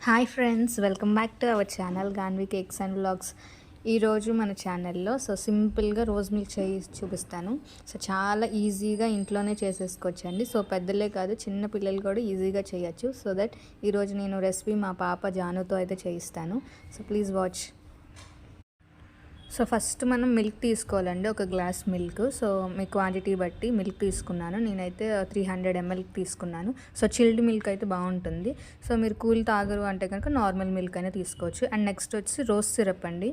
Hi friends, welcome back to our channel Ganvi cakes and vlogs. ఈరోజు మన ఛానల్లో సింపుల్గా రోజ్ మిల్క్ చేసి చూపిస్తాను. చాలా ఈజీగా ఇంట్లోనే చేసేసుకోవచ్చండి. పెద్దలే కాదు, చిన్న పిల్లలు కూడా ఈజీగా చేయొచ్చు. దట్ ఈరోజు నేను రెసిపీ మా పాప జానుతో అయితే చేయిస్తాను. Please watch. ఫస్ట్ మనం మిల్క్ తీసుకోవాలండి, ఒక గ్లాస్ మిల్క్. మీ క్వాంటిటీ బట్టి మిల్క్ తీసుకున్నాను. నేనైతే 300 ml తీసుకున్నాను. చిల్డ్ మిల్క్ అయితే బాగుంటుంది. మీరు కూల్ తాగరు అంటే కనుక నార్మల్ మిల్క్ అయినా తీసుకోవచ్చు. అండ్ నెక్స్ట్ వచ్చి రోజ్ సిరప్ అండి.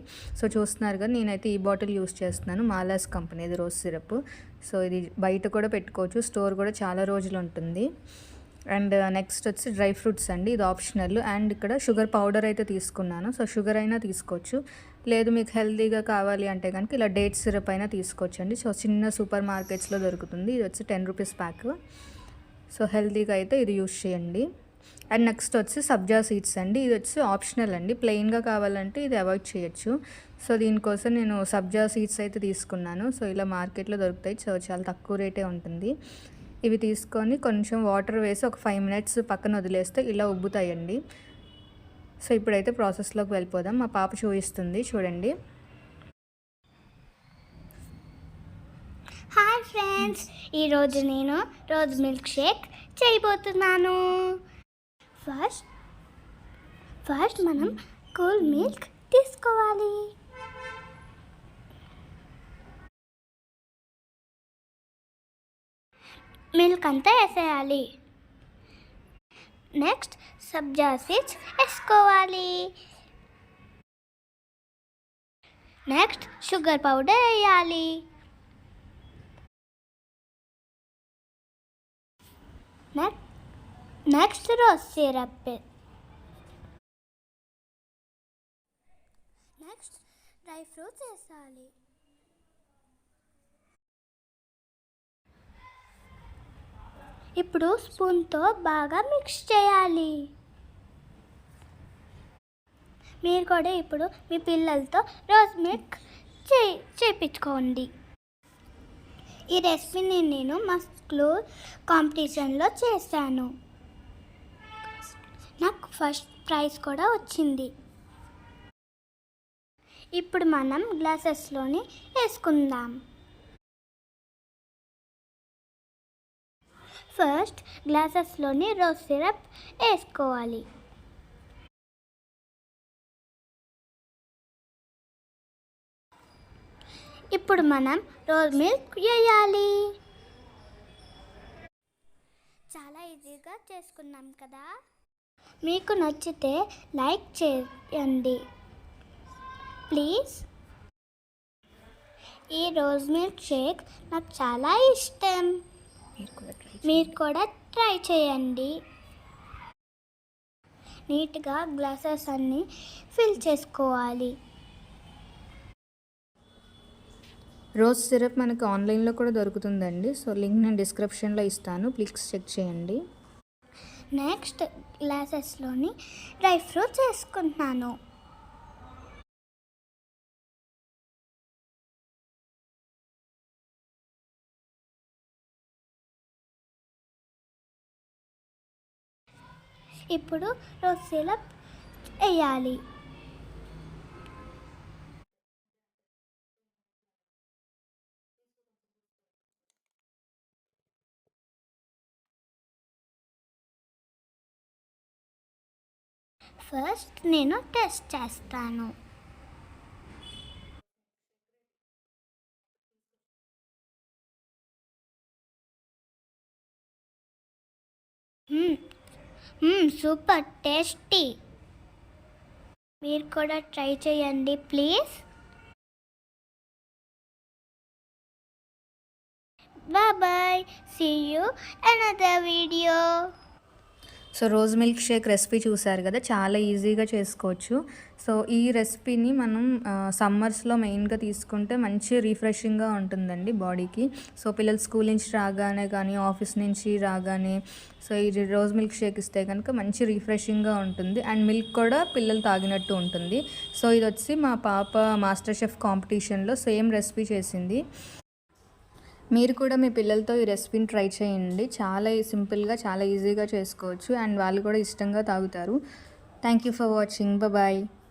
చూస్తున్నారు కదా, నేనైతే ఈ బాటిల్ యూస్ చేస్తున్నాను, మాలాస్ కంపెనీది రోజ్ సిరప్. ఇది బయట కూడా పెట్టుకోవచ్చు, స్టోర్ కూడా చాలా రోజులు ఉంటుంది. అండ్ నెక్స్ట్ వచ్చి డ్రై ఫ్రూట్స్ అండి, ఇది ఆప్షనల్. అండ్ ఇక్కడ షుగర్ పౌడర్ అయితే తీసుకున్నాను. షుగర్ అయినా తీసుకోవచ్చు, లేదు మీకు హెల్తీగా కావాలి అంటే కనుక ఇలా డేట్ సిరప్ అయినా తీసుకోవచ్చు అండి. చిన్న సూపర్ మార్కెట్స్లో దొరుకుతుంది. ఇది వచ్చి 10 రూపీస్ ప్యాక్. హెల్తీగా అయితే ఇది యూస్ చేయండి. అండ్ నెక్స్ట్ వచ్చి సబ్జా సీడ్స్ అండి, ఇది వచ్చి ఆప్షనల్ అండి. ప్లెయిన్గా కావాలంటే ఇది అవాయిడ్ చేయొచ్చు. దీనికోసం నేను సబ్జా సీడ్స్ అయితే తీసుకున్నాను. ఇలా మార్కెట్లో దొరుకుతాయి, చాలా తక్కువ రేటే ఉంటుంది. ఇవి తీసుకొని కొంచెం వాటర్ వేసి ఒక 5 minutes పక్కన వదిలేస్తే ఇలా ఉబ్బుతాయండి. ఇప్పుడైతే ప్రాసెస్లోకి వెళ్ళిపోదాం. మా పాప చూపిస్తుంది, చూడండి. హాయ్ ఫ్రెండ్స్, ఈరోజు నేను రోజ్ మిల్క్ షేక్ చేయబోతున్నాను. ఫస్ట్ మనం కూల్ మిల్క్ తీసుకోవాలి. మిల్క్ అంతా వేసేయాలి. నెక్స్ట్ సబ్జా సీడ్స్ వేసుకోవాలి. నెక్స్ట్ షుగర్ పౌడర్ వేయాలి. Next rose syrup. Next dry fruits వేసాలి. ఇప్పుడు స్పూన్తో బాగా మిక్స్ చేయాలి. మీరు కూడా ఇప్పుడు మీ పిల్లలతో రోజ్ మిల్క్ చేయించుకోండి. ఈ రెసిపీని నేను మా స్కూల్ కాంపిటీషన్లో చేశాను. నాకు ఫస్ట్ ప్రైజ్ కూడా వచ్చింది. ఇప్పుడు మనం గ్లాసెస్లోని వేసుకుందాం. ఫస్ట్ గ్లాసెస్లోని రోజ్ సిరప్ వేసుకోవాలి. ఇప్పుడు మనం రోజ్ మిల్క్ వేయాలి. చాలా ఈజీగా చేసుకున్నాం కదా. మీకు నచ్చితే లైక్ చేయండి ప్లీజ్. ఈ రోజ్ మిల్క్ షేక్ నాకు చాలా ఇష్టం. మీరు కూడా ట్రై చేయండి. నీట్గా గ్లాసెస్ అన్నీ ఫిల్ చేసుకోవాలి. రోజ్ సిరప్ మనకి ఆన్లైన్లో కూడా దొరుకుతుందండి. లింక్ నేను డిస్క్రిప్షన్లో ఇస్తాను, ప్లీజ్ చెక్ చేయండి. నెక్స్ట్ గ్లాసెస్లోని డ్రై ఫ్రూట్స్ వేసుకుంటున్నాను. ఇప్పుడు రోజ్ సిరప్ వేయాలి. ఫస్ట్ నేను టెస్ట్ చేస్తాను. Super tasty. మీరు కూడా ట్రై చేయండి please. Bye, see you another video. Rose milk shake recipe చూసారు కదా, చాలా ఈజీగా చేసుకోవచ్చు. ఈ రెసిపీని మనం సమ్మర్స్లో మెయిన్గా తీసుకుంటే మంచి రిఫ్రెషింగ్గా ఉంటుందండి బాడీకి. పిల్లలు స్కూల్ నుంచి రాగానే కానీ ఆఫీస్ నుంచి రాగానే ఈ రోజ్ మిల్క్ షేక్ ఇస్తే కనుక మంచి రిఫ్రెషింగ్గా ఉంటుంది. అండ్ మిల్క్ కూడా పిల్లలు తాగినట్టు ఉంటుంది. ఇది వచ్చి మా పాప మాస్టర్ షెఫ్ కాంపిటీషన్లో సేమ్ రెసిపీ చేసింది. మీరు కూడా మీ పిల్లలతో ఈ రెసిపీని ట్రై చేయండి. చాలా సింపుల్గా, చాలా ఈజీగా చేసుకోవచ్చు. అండ్ వాళ్ళు కూడా ఇష్టంగా తాగుతారు. Thank you for watching. Bye.